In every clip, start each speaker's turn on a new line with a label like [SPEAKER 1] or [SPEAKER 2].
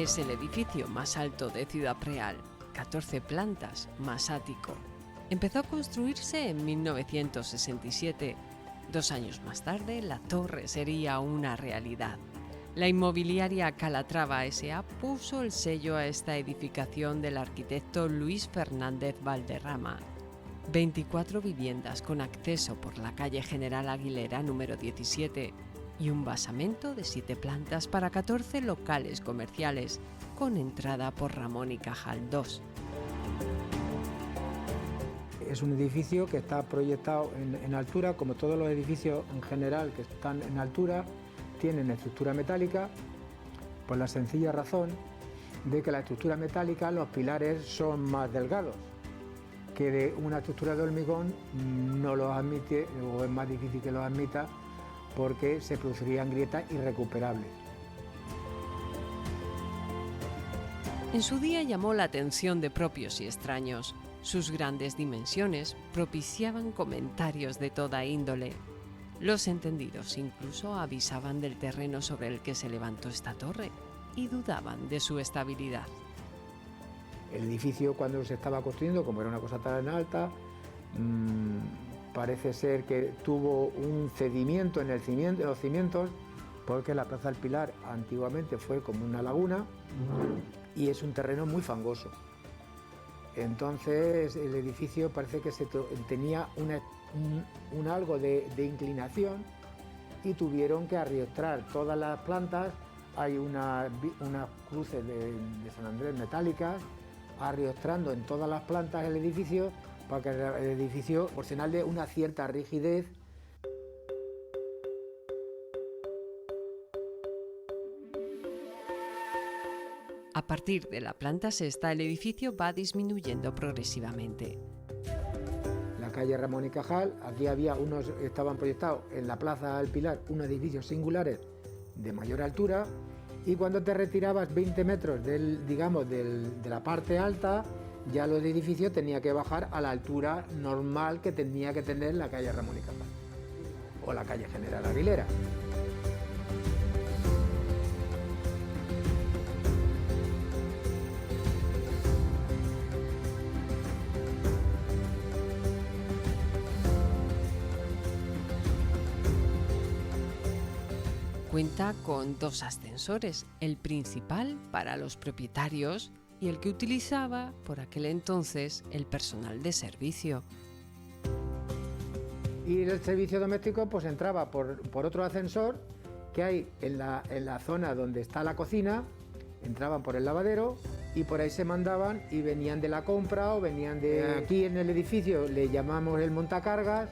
[SPEAKER 1] Es el edificio más alto de Ciudad Real, 14 plantas, más ático. Empezó a construirse en 1967. 2 años más tarde, la torre sería una realidad. La inmobiliaria Calatrava S.A. puso el sello a esta edificación del arquitecto Luis Fernández Valderrama. 24 viviendas con acceso por la calle General Aguilera número 17 y un basamento de 7 plantas para 14 locales comerciales, con entrada por Ramón y Cajal 2.
[SPEAKER 2] Es un edificio que está proyectado en altura, como todos los edificios en general que están en altura, tienen estructura metálica, por la sencilla razón de que la estructura metálica, los pilares son más delgados, que de una estructura de hormigón no los admite, o es más difícil que los admita, porque se producirían grietas irrecuperables.
[SPEAKER 1] En su día llamó la atención de propios y extraños. Sus grandes dimensiones propiciaban comentarios de toda índole. Los entendidos incluso avisaban del terreno sobre el que se levantó esta torre y dudaban de su estabilidad.
[SPEAKER 2] El edificio, cuando se estaba construyendo, como era una cosa tan alta, parece ser que tuvo un cedimiento en los cimientos, porque la Plaza del Pilar antiguamente fue como una laguna y es un terreno muy fangoso. Entonces el edificio parece que tenía un algo de inclinación y tuvieron que arriostrar todas las plantas. Hay unas cruces de San Andrés metálicas, arriostrando en todas las plantas el edificio para que el edificio proporcionarle una cierta rigidez.
[SPEAKER 1] A partir de la planta sexta, el edificio va disminuyendo progresivamente.
[SPEAKER 2] La calle Ramón y Cajal, aquí estaban proyectados en la Plaza del Pilar unos edificios singulares de mayor altura, y cuando te retirabas 20 metros de la parte alta, ya los edificios tenían que bajar a la altura normal que tenía que tener la calle Ramón y Cajal o la calle General Aguilera.
[SPEAKER 1] Cuenta con 2 ascensores, el principal para los propietarios y el que utilizaba por aquel entonces el personal de servicio.
[SPEAKER 2] Y el servicio doméstico pues entraba por otro ascensor que hay en la zona donde está la cocina, entraban por el lavadero y por ahí se mandaban y venían de la compra o venían de... Aquí en el edificio le llamamos el montacargas,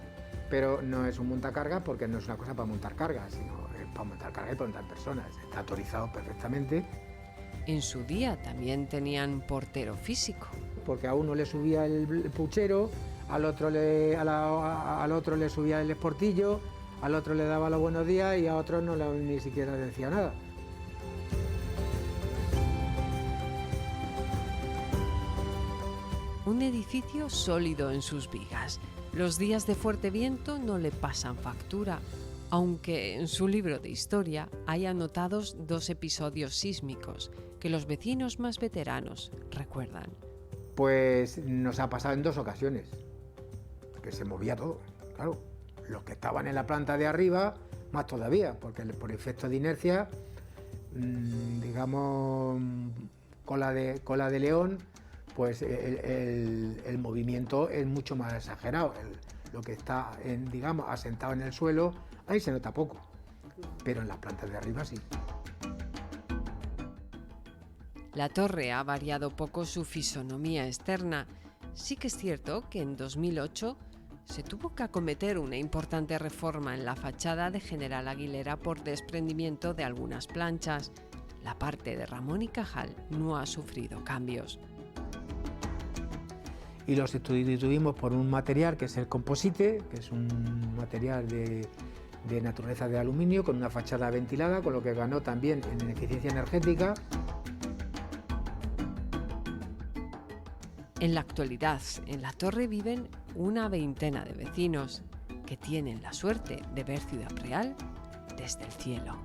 [SPEAKER 2] pero no es un montacargas porque no es una cosa para montar cargas, sino es para montar cargas y para montar personas. Está autorizado perfectamente.
[SPEAKER 1] En su día también tenían portero físico.
[SPEAKER 2] Porque a uno le subía el puchero, al otro le subía el esportillo, al otro le daba los buenos días y a otro ni siquiera le decía nada.
[SPEAKER 1] Un edificio sólido en sus vigas. Los días de fuerte viento no le pasan factura, aunque en su libro de historia hay anotados 2 episodios sísmicos que los vecinos más veteranos recuerdan.
[SPEAKER 2] Pues nos ha pasado en 2 ocasiones, que se movía todo, claro. Los que estaban en la planta de arriba, más todavía, porque por efecto de inercia, digamos, cola de león, pues el movimiento es mucho más exagerado. Lo que está, asentado en el suelo, ahí se nota poco, pero en las plantas de arriba sí.
[SPEAKER 1] La torre ha variado poco su fisonomía externa. Sí que es cierto que en 2008 se tuvo que acometer una importante reforma en la fachada de General Aguilera por desprendimiento de algunas planchas. La parte de Ramón y Cajal no ha sufrido cambios.
[SPEAKER 2] Y lo sustituimos por un material que es el composite, que es un material de naturaleza de aluminio con una fachada ventilada, con lo que ganó también en eficiencia energética.
[SPEAKER 1] En la actualidad, en la torre viven una veintena de vecinos que tienen la suerte de ver Ciudad Real desde el cielo.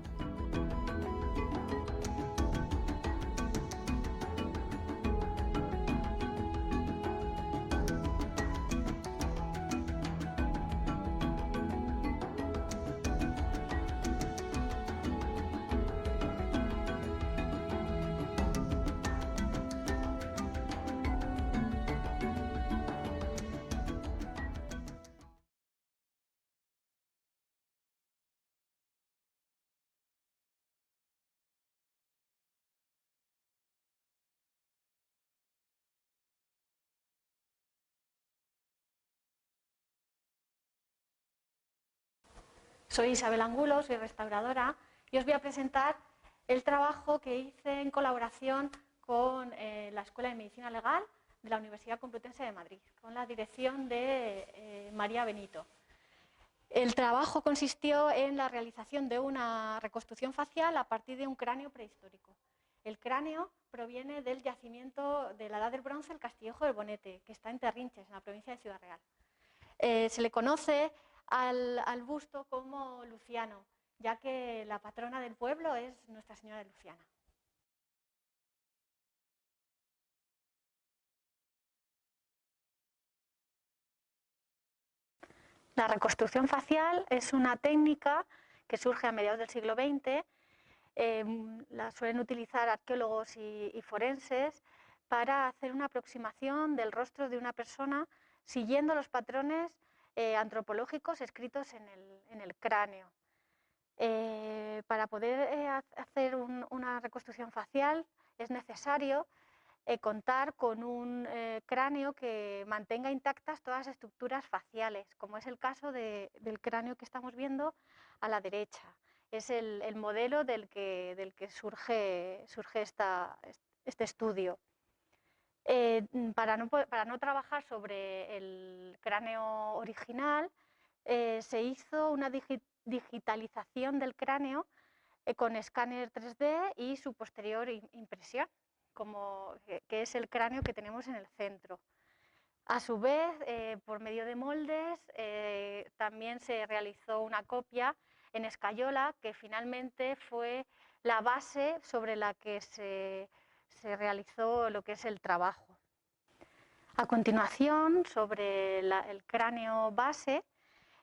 [SPEAKER 3] Soy Isabel Angulo, soy restauradora y os voy a presentar el trabajo que hice en colaboración con la Escuela de Medicina Legal de la Universidad Complutense de Madrid, con la dirección de María Benito. El trabajo consistió en la realización de una reconstrucción facial a partir de un cráneo prehistórico. El cráneo proviene del yacimiento de la Edad del Bronce, el Castillejo del Bonete, que está en Terrinches, en la provincia de Ciudad Real. Se le conoce al busto como Luciano, ya que la patrona del pueblo es Nuestra Señora de Luciana. La reconstrucción facial es una técnica que surge a mediados del siglo XX. La suelen utilizar arqueólogos y forenses para hacer una aproximación del rostro de una persona siguiendo los patrones antropológicos escritos en el cráneo. Para poder hacer una reconstrucción facial es necesario contar con un cráneo que mantenga intactas todas las estructuras faciales, como es el caso del cráneo que estamos viendo a la derecha. Es el modelo del que surge este estudio. Para no trabajar sobre el cráneo original, se hizo una digitalización del cráneo con escáner 3D y su posterior impresión, que es el cráneo que tenemos en el centro. A su vez, por medio de moldes, también se realizó una copia en escayola, que finalmente fue la base sobre la que se realizó lo que es el trabajo. A continuación, sobre el cráneo base,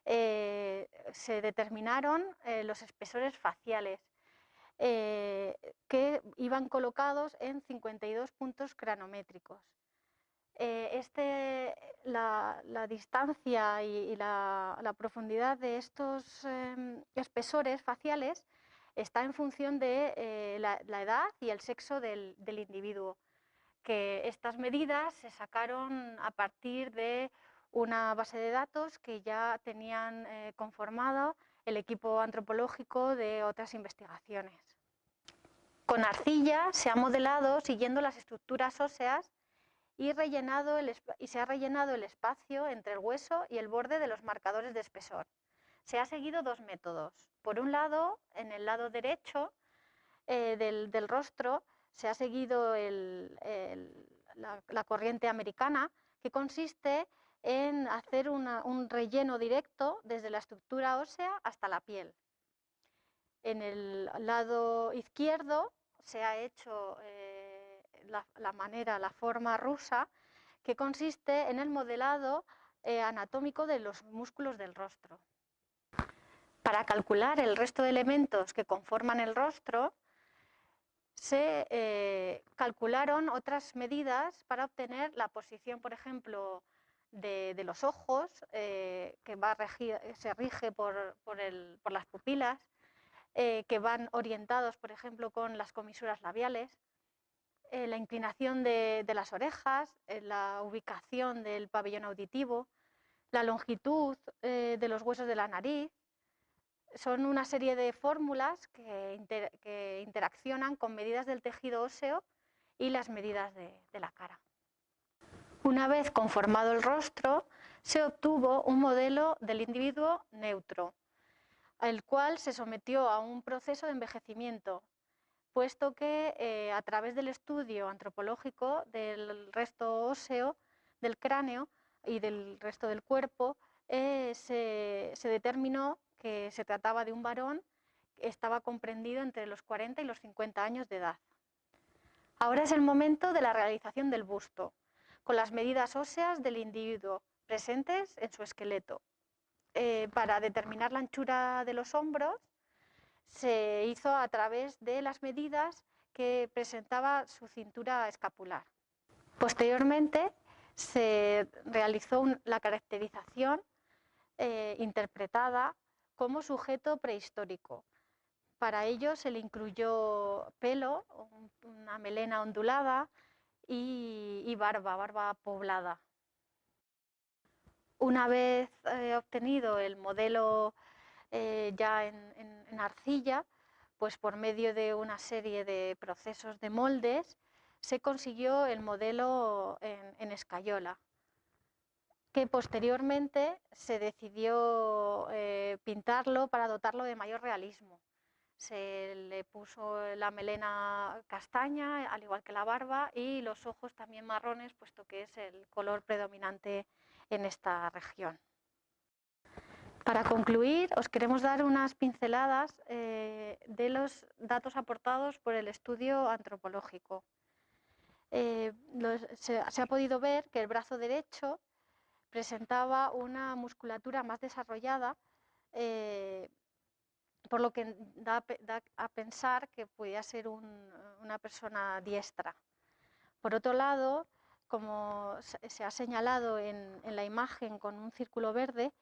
[SPEAKER 3] se determinaron los espesores faciales, que iban colocados en 52 puntos cranométricos. La distancia y la profundidad de estos espesores faciales está en función de la edad y el sexo del individuo, que estas medidas se sacaron a partir de una base de datos que ya tenían conformado el equipo antropológico de otras investigaciones. Con arcilla se ha modelado siguiendo las estructuras óseas y se ha rellenado el espacio entre el hueso y el borde de los marcadores de espesor. Se ha seguido dos métodos. Por un lado, en el lado derecho del rostro, se ha seguido la corriente americana, que consiste en hacer un relleno directo desde la estructura ósea hasta la piel. En el lado izquierdo se ha hecho la forma rusa, que consiste en el modelado anatómico de los músculos del rostro. Para calcular el resto de elementos que conforman el rostro, se calcularon otras medidas para obtener la posición, por ejemplo, de los ojos, que se rige por las pupilas, que van orientados, por ejemplo, con las comisuras labiales, la inclinación de las orejas, la ubicación del pabellón auditivo, la longitud de los huesos de la nariz. Son una serie de fórmulas que interaccionan con medidas del tejido óseo y las medidas de la cara. Una vez conformado el rostro, se obtuvo un modelo del individuo neutro, el cual se sometió a un proceso de envejecimiento, puesto que a través del estudio antropológico del resto óseo del cráneo y del resto del cuerpo, se determinó que se trataba de un varón que estaba comprendido entre los 40 y los 50 años de edad. Ahora es el momento de la realización del busto, con las medidas óseas del individuo presentes en su esqueleto. Para determinar la anchura de los hombros, se hizo a través de las medidas que presentaba su cintura escapular. Posteriormente se realizó la caracterización interpretada como sujeto prehistórico. Para ello se le incluyó pelo, una melena ondulada y barba poblada. Una vez obtenido el modelo ya en arcilla, pues por medio de una serie de procesos de moldes, se consiguió el modelo en escayola, que posteriormente se decidió pintarlo para dotarlo de mayor realismo. Se le puso la melena castaña, al igual que la barba, y los ojos también marrones, puesto que es el color predominante en esta región. Para concluir, os queremos dar unas pinceladas de los datos aportados por el estudio antropológico. Se ha podido ver que el brazo derecho presentaba una musculatura más desarrollada, por lo que da a pensar que podía ser una persona diestra. Por otro lado, como se ha señalado en la imagen con un círculo verde,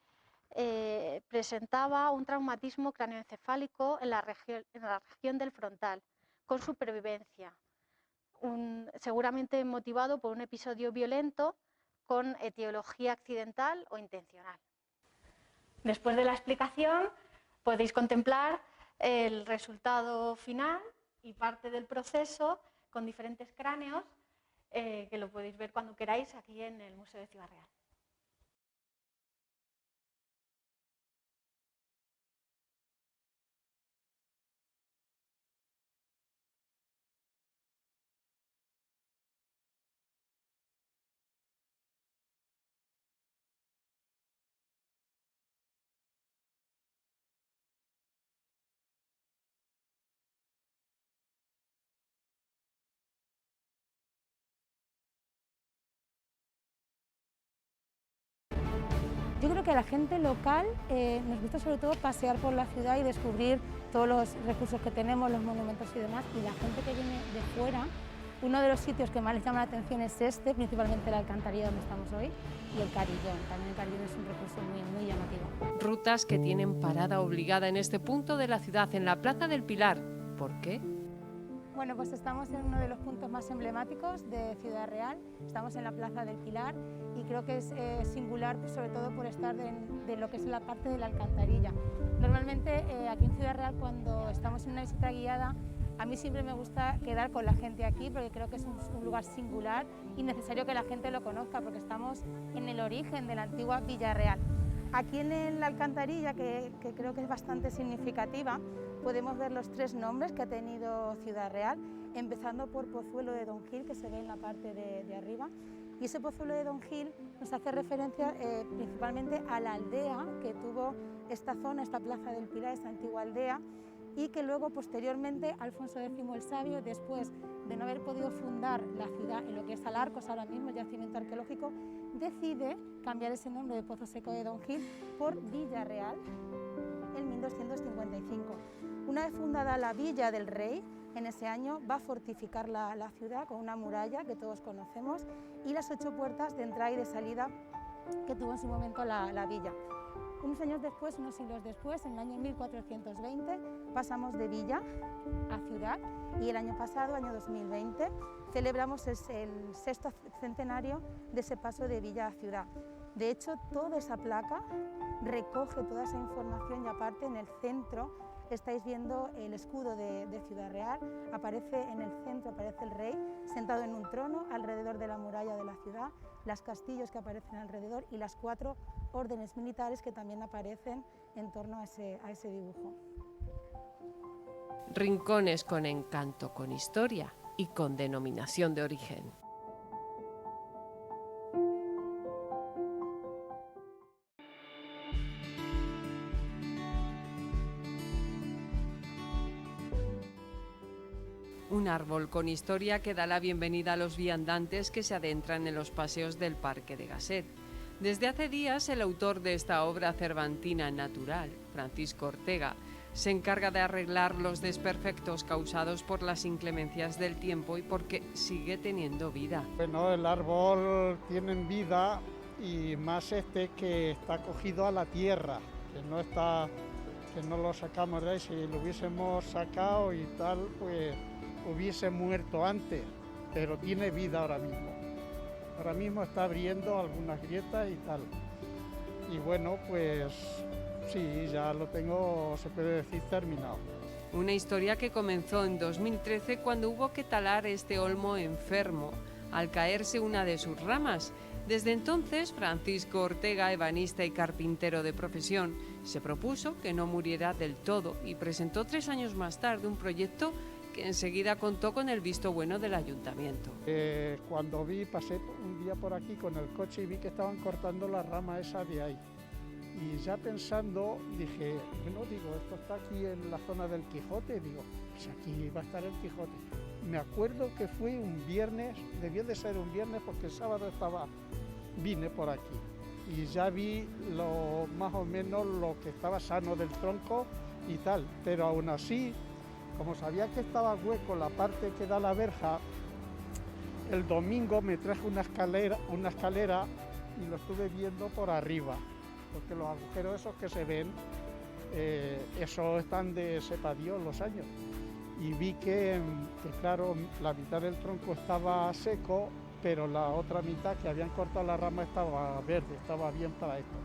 [SPEAKER 3] presentaba un traumatismo cráneoencefálico en la región del frontal, con supervivencia, seguramente motivado por un episodio violento con etiología accidental o intencional. Después de la explicación, podéis contemplar el resultado final y parte del proceso con diferentes cráneos, que lo podéis ver cuando queráis aquí en el Museo de Ciudad Real.
[SPEAKER 4] Yo creo que a la gente local nos gusta sobre todo pasear por la ciudad y descubrir todos los recursos que tenemos, los monumentos y demás, y la gente que viene de fuera, uno de los sitios que más les llama la atención es este, principalmente la alcantarilla donde estamos hoy, y el carillón. También el carillón es un recurso muy llamativo.
[SPEAKER 1] Rutas que tienen parada obligada en este punto de la ciudad, en la Plaza del Pilar. ¿Por qué?
[SPEAKER 4] Bueno, pues estamos en uno de los puntos más emblemáticos de Ciudad Real, estamos en la Plaza del Pilar y creo que es singular, pues, sobre todo por estar de lo que es la parte de la alcantarilla. Normalmente aquí en Ciudad Real, cuando estamos en una visita guiada, a mí siempre me gusta quedar con la gente aquí porque creo que es un lugar singular y necesario que la gente lo conozca porque estamos en el origen de la antigua Villa Real. Aquí en la alcantarilla, que creo que es bastante significativa, podemos ver los 3 nombres que ha tenido Ciudad Real, empezando por Pozuelo de Don Gil, que se ve en la parte de arriba. Y ese Pozuelo de Don Gil nos hace referencia principalmente a la aldea que tuvo esta zona, esta Plaza del Pilar, esta antigua aldea, y que luego posteriormente Alfonso X el Sabio, después de no haber podido fundar la ciudad en lo que es Alarcos ahora mismo, yacimiento arqueológico, decide cambiar ese nombre de Pozo Seco de Don Gil por Villa Real en 1255. Una vez fundada la Villa del Rey, en ese año va a fortificar la ciudad con una muralla que todos conocemos y las 8 puertas de entrada y de salida que tuvo en su momento la villa. Unos años después, unos siglos después, en el año 1420, pasamos de villa a ciudad y el año pasado, año 2020, celebramos el 6º centenario de ese paso de villa a ciudad. De hecho, toda esa placa recoge toda esa información y aparte en el centro estáis viendo el escudo de Ciudad Real, aparece en el centro, aparece el rey sentado en un trono alrededor de la muralla de la ciudad, los castillos que aparecen alrededor y las 4 órdenes militares que también aparecen en torno a ese dibujo.
[SPEAKER 1] Rincones con encanto, con historia y con denominación de origen. Un árbol con historia que da la bienvenida a los viandantes que se adentran en los paseos del Parque de Gasset. Desde hace días, el autor de esta obra cervantina natural, Francisco Ortega, se encarga de arreglar los desperfectos causados por las inclemencias del tiempo y porque sigue teniendo vida.
[SPEAKER 5] Bueno, el árbol tiene vida y más que está cogido a la tierra, que no lo sacamos de ahí. Si lo hubiésemos sacado y tal, pues hubiese muerto antes, pero tiene vida ahora mismo. Ahora mismo está abriendo algunas grietas y tal. Y bueno, pues sí, ya lo tengo, se puede decir, terminado.
[SPEAKER 1] Una historia que comenzó en 2013 cuando hubo que talar este olmo enfermo al caerse una de sus ramas. Desde entonces, Francisco Ortega, ebanista y carpintero de profesión, se propuso que no muriera del todo y presentó 3 años más tarde un proyecto que enseguida contó con el visto bueno del ayuntamiento.
[SPEAKER 5] Cuando pasé un día por aquí con el coche y vi que estaban cortando la rama esa de ahí. Y ya pensando, dije, bueno, digo, esto está aquí en la zona del Quijote, digo, pues aquí va a estar el Quijote. Me acuerdo que fue un viernes, debió de ser un viernes porque el sábado vine por aquí y ya vi más o menos lo que estaba sano del tronco y tal, pero aún así, como sabía que estaba hueco la parte que da la verja, el domingo me traje una escalera y lo estuve viendo por arriba, porque los agujeros esos que se ven, esos están de sepa Dios los años. Y vi que claro, la mitad del tronco estaba seco, pero la otra mitad que habían cortado la rama estaba verde, estaba bien para esto.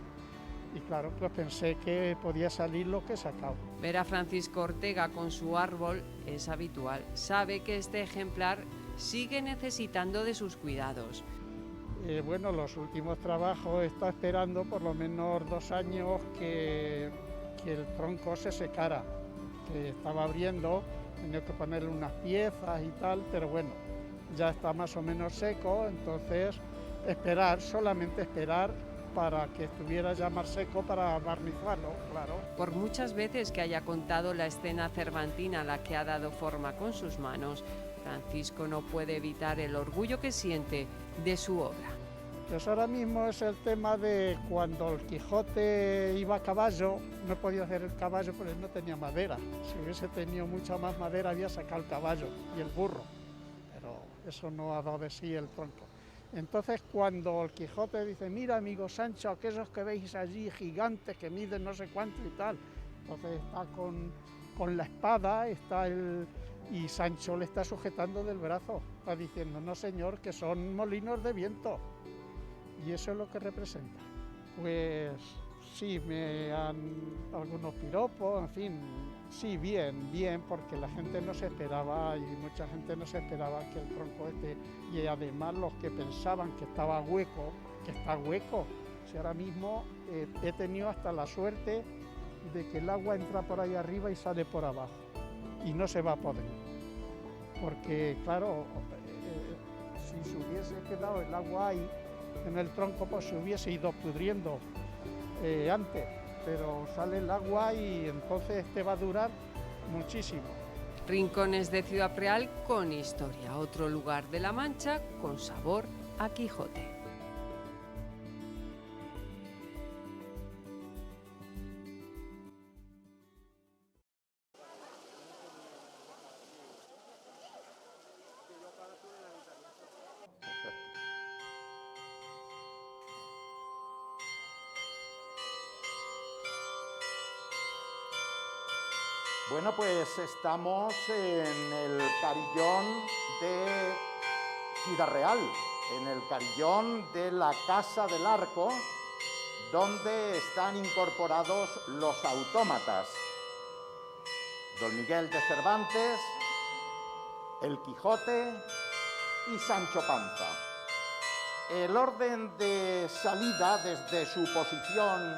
[SPEAKER 5] Y claro, pues pensé que podía salir lo que he sacado.
[SPEAKER 1] Ver a Francisco Ortega con su árbol es habitual. Sabe que este ejemplar sigue necesitando de sus cuidados.
[SPEAKER 5] Bueno, los últimos trabajos está esperando por lo menos 2 años que el tronco se secara, que estaba abriendo, tenía que ponerle unas piezas y tal, pero bueno, ya está más o menos seco, entonces solamente esperar para que estuviera ya más seco para barnizarlo, claro.
[SPEAKER 1] Por muchas veces que haya contado la escena cervantina a la que ha dado forma con sus manos, Francisco no puede evitar el orgullo que siente de su obra.
[SPEAKER 5] Pues ahora mismo es el tema de cuando el Quijote iba a caballo, no podía hacer el caballo porque no tenía madera. Si hubiese tenido mucha más madera había sacado el caballo y el burro, pero eso no ha dado de sí el tronco. Entonces cuando el Quijote dice, mira amigo Sancho, aquellos que veis allí gigantes que miden no sé cuánto y tal, entonces está con la espada, y Sancho le está sujetando del brazo, está diciendo, no señor, que son molinos de viento. Y eso es lo que representa. Pues sí, me han algunos piropos, en fin, sí, bien, porque la gente no se esperaba y mucha gente no se esperaba que el tronco y además los que pensaban que estaba hueco, que está hueco. Si ahora mismo he tenido hasta la suerte de que el agua entra por ahí arriba y sale por abajo y no se va a poder. Porque claro, si se hubiese quedado el agua ahí, en el tronco pues se hubiese ido pudriendo antes, pero sale el agua y entonces va a durar muchísimo.
[SPEAKER 1] Rincones de Ciudad Real con historia, otro lugar de La Mancha con sabor a Quijote.
[SPEAKER 6] Bueno, pues estamos en el carillón de Ciudad Real, en el carillón de la Casa del Arco, donde están incorporados los autómatas. Don Miguel de Cervantes, el Quijote y Sancho Panza. El orden de salida desde su posición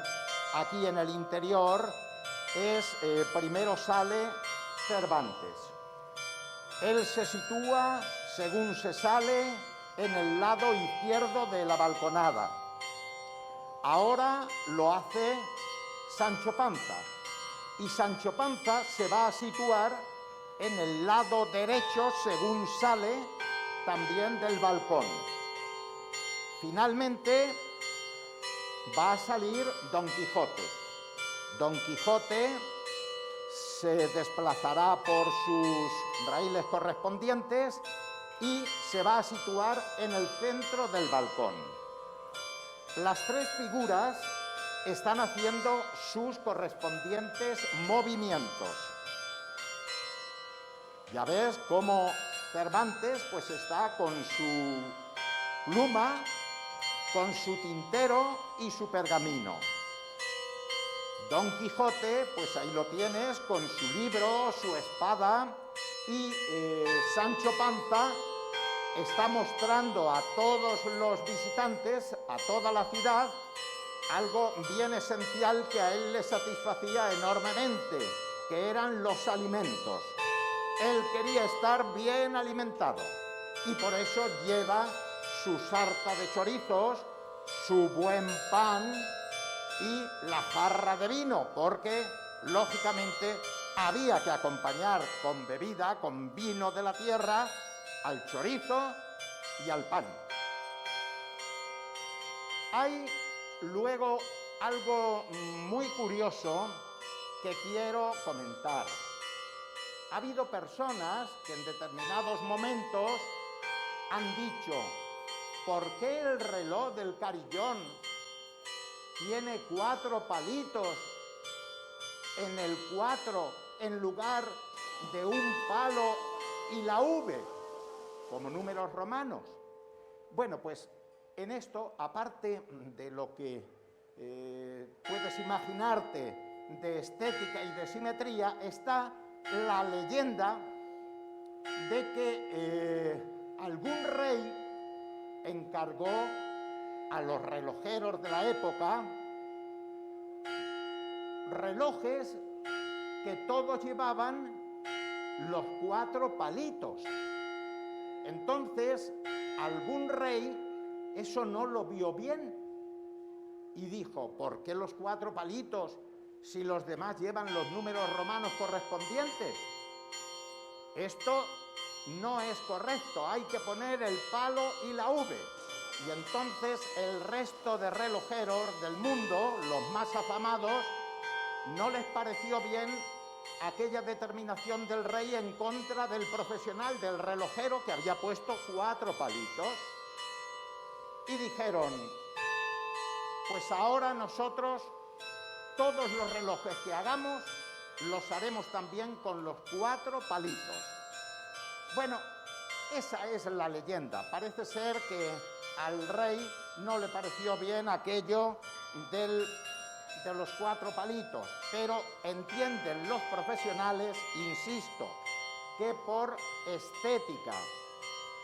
[SPEAKER 6] aquí en el interior es, primero sale Cervantes. Él se sitúa, según se sale, en el lado izquierdo de la balconada. Ahora lo hace Sancho Panza. Y Sancho Panza se va a situar en el lado derecho, según sale, también del balcón. Finalmente va a salir Don Quijote. Don Quijote se desplazará por sus raíles correspondientes y se va a situar en el centro del balcón. Las 3 figuras están haciendo sus correspondientes movimientos. Ya ves cómo Cervantes pues está con su pluma, con su tintero y su pergamino. Don Quijote, pues ahí lo tienes, con su libro, su espada, y Sancho Panza está mostrando a todos los visitantes, a toda la ciudad, algo bien esencial que a él le satisfacía enormemente, que eran los alimentos. Él quería estar bien alimentado y por eso lleva su sarta de chorizos, su buen pan y la jarra de vino, porque lógicamente había que acompañar con bebida, con vino de la tierra, al chorizo y al pan. Hay luego algo muy curioso que quiero comentar. Ha habido personas que en determinados momentos han dicho: ¿por qué el reloj del carillón tiene 4 palitos en el 4 en lugar de un palo y la V, como números romanos? Bueno, pues en esto, aparte de lo que puedes imaginarte de estética y de simetría, está la leyenda de que algún rey encargó a los relojeros de la época relojes que todos llevaban los 4 palitos. Entonces, algún rey eso no lo vio bien y dijo: ¿por qué los 4 palitos si los demás llevan los números romanos correspondientes? Esto no es correcto, hay que poner el palo y la V. Y entonces el resto de relojeros del mundo, los más afamados, no les pareció bien aquella determinación del rey en contra del profesional, del relojero, que había puesto 4 palitos. Y dijeron: pues ahora nosotros todos los relojes que hagamos los haremos también con los 4 palitos. Bueno, esa es la leyenda. Parece ser que al rey no le pareció bien aquello de los 4 palitos, pero entienden los profesionales, insisto, que por estética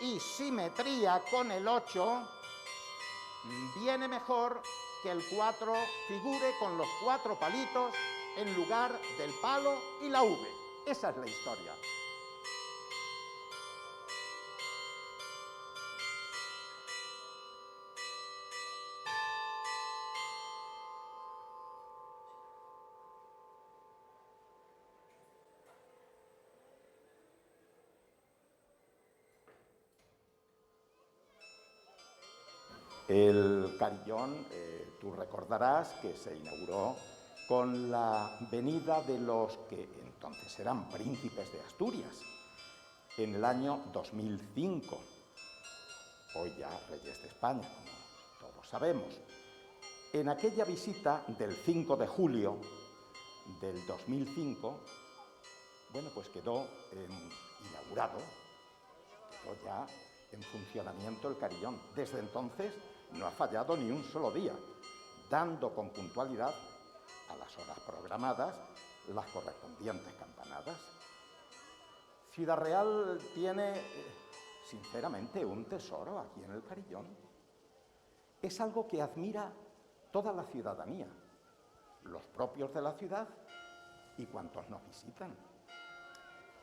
[SPEAKER 6] y simetría con el 8 viene mejor que el 4 figure con los 4 palitos en lugar del palo y la V. Esa es la historia. El carillón, tú recordarás que se inauguró con la venida de los que entonces eran príncipes de Asturias, en el año 2005, hoy ya reyes de España, como todos sabemos. En aquella visita del 5 de julio del 2005, bueno, pues quedó inaugurado, quedó ya en funcionamiento el carillón. Desde entonces no ha fallado ni un solo día, dando con puntualidad a las horas programadas las correspondientes campanadas. Ciudad Real tiene, sinceramente, un tesoro aquí en el carillón. Es algo que admira toda la ciudadanía, los propios de la ciudad y cuantos nos visitan.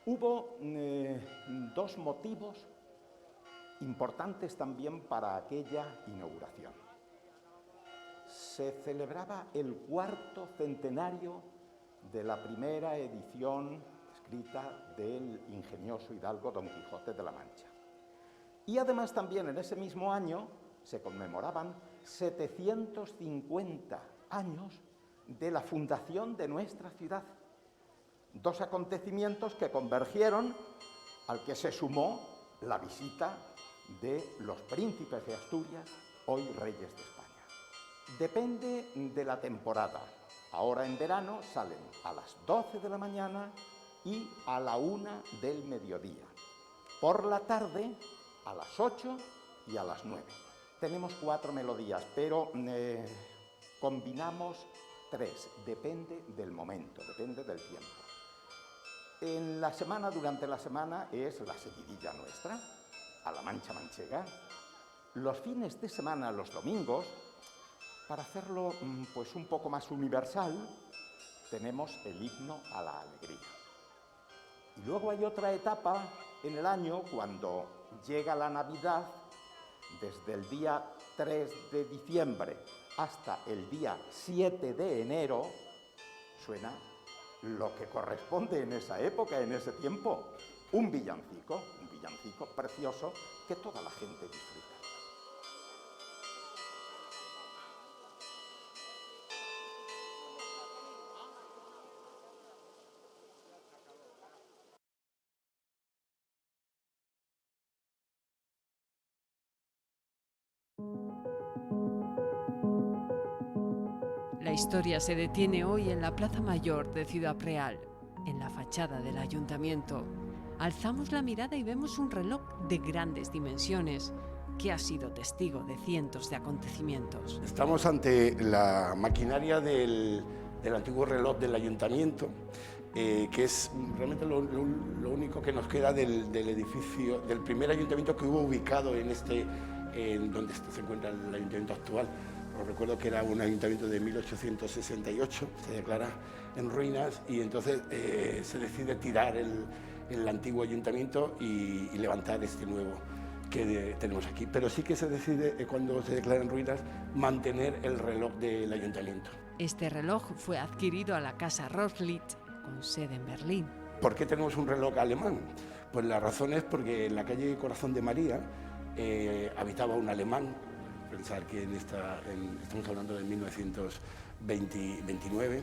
[SPEAKER 6] Hubo 2 motivos importantes también para aquella inauguración. Se celebraba el 4º centenario de la primera edición escrita del ingenioso hidalgo Don Quijote de la Mancha. Y además también en ese mismo año se conmemoraban 750 años de la fundación de nuestra ciudad. 2 acontecimientos que convergieron, al que se sumó la visita de los príncipes de Asturias, hoy reyes de España. Depende de la temporada. Ahora en verano salen a las 12 de la mañana y a la 1 del mediodía. Por la tarde a las 8 y a las 9. Tenemos 4 melodías, pero combinamos 3, depende del momento, depende del tiempo. En la semana, durante la semana, es la seguidilla nuestra, a la mancha manchega. Los fines de semana, los domingos, para hacerlo pues un poco más universal, tenemos el himno a la alegría. Y luego hay otra etapa en el año cuando llega la Navidad, desde el día 3 de diciembre hasta el día 7 de enero, suena lo que corresponde en esa época, en ese tiempo, un villancico precioso que toda la gente disfruta.
[SPEAKER 1] La historia se detiene hoy en la Plaza Mayor de Ciudad Real, en la fachada del ayuntamiento. Alzamos la mirada y vemos un reloj de grandes dimensiones que ha sido testigo de cientos de acontecimientos.
[SPEAKER 7] Estamos ante la maquinaria del antiguo reloj del ayuntamiento, que es realmente lo único que nos queda del edificio, del primer ayuntamiento que hubo ubicado en donde se encuentra el ayuntamiento actual. Os recuerdo que era un ayuntamiento de 1868, se declara en ruinas y entonces se decide tirar el antiguo ayuntamiento y levantar este nuevo que tenemos aquí. Pero sí que se decide, cuando se declara en ruinas, mantener el reloj del ayuntamiento.
[SPEAKER 1] Este reloj fue adquirido a la Casa Rothschild, con sede en Berlín.
[SPEAKER 7] ¿Por qué tenemos un reloj alemán? Pues la razón es porque en la calle Corazón de María habitaba un alemán. Pensar que estamos hablando de 1929,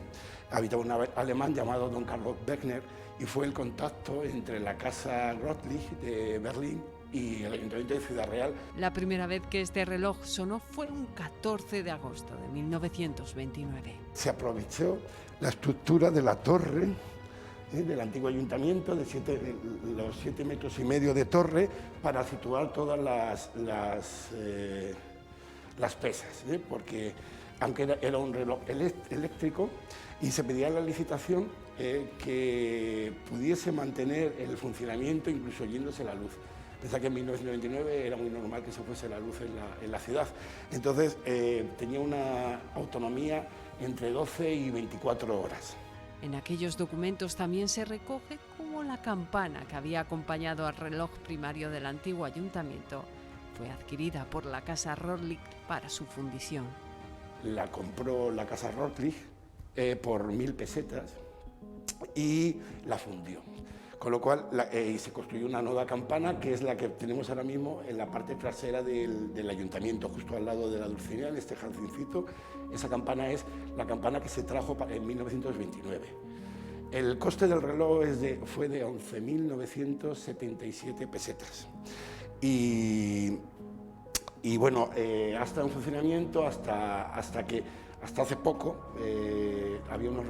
[SPEAKER 7] habitaba un alemán llamado don Carlos Beckner y fue el contacto entre la Casa Rothschild de Berlín y el Ayuntamiento de Ciudad Real.
[SPEAKER 1] La primera vez que este reloj sonó fue un 14 de agosto de 1929.
[SPEAKER 7] Se aprovechó la estructura de la torre del antiguo ayuntamiento, de los 7,5 metros de torre, para situar todas las pesas, porque aunque era un reloj eléctrico y se pedía en la licitación que pudiese mantener el funcionamiento incluso yéndose la luz. Pensá que en 1929 era muy normal que se fuese la luz en la ciudad. Entonces tenía una autonomía entre 12 y 24 horas.
[SPEAKER 1] En aquellos documentos también se recoge cómo la campana que había acompañado al reloj primario del antiguo ayuntamiento fue adquirida por la Casa Rothschild para su fundición.
[SPEAKER 7] La compró la Casa Rothschild por 1.000 pesetas y la fundió. Con lo cual se construyó una nueva campana, que es la que tenemos ahora mismo en la parte trasera del ayuntamiento, justo al lado de la Dulcinea, en este jardincito. Esa campana es la campana que se trajo en 1929. El coste del reloj fue de 11.977 pesetas. Y bueno, ha estado en funcionamiento hasta hace poco. Había unos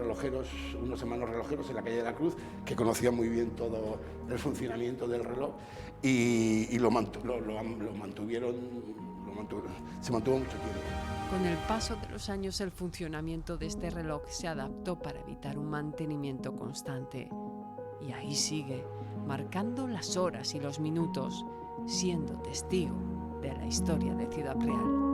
[SPEAKER 7] hermanos relojeros en la calle de la Cruz que conocían muy bien todo el funcionamiento del reloj y se mantuvo mucho tiempo.
[SPEAKER 1] Con el paso de los años, el funcionamiento de este reloj se adaptó para evitar un mantenimiento constante. Y ahí sigue, marcando las horas y los minutos, siendo testigo de la historia de Ciudad Real.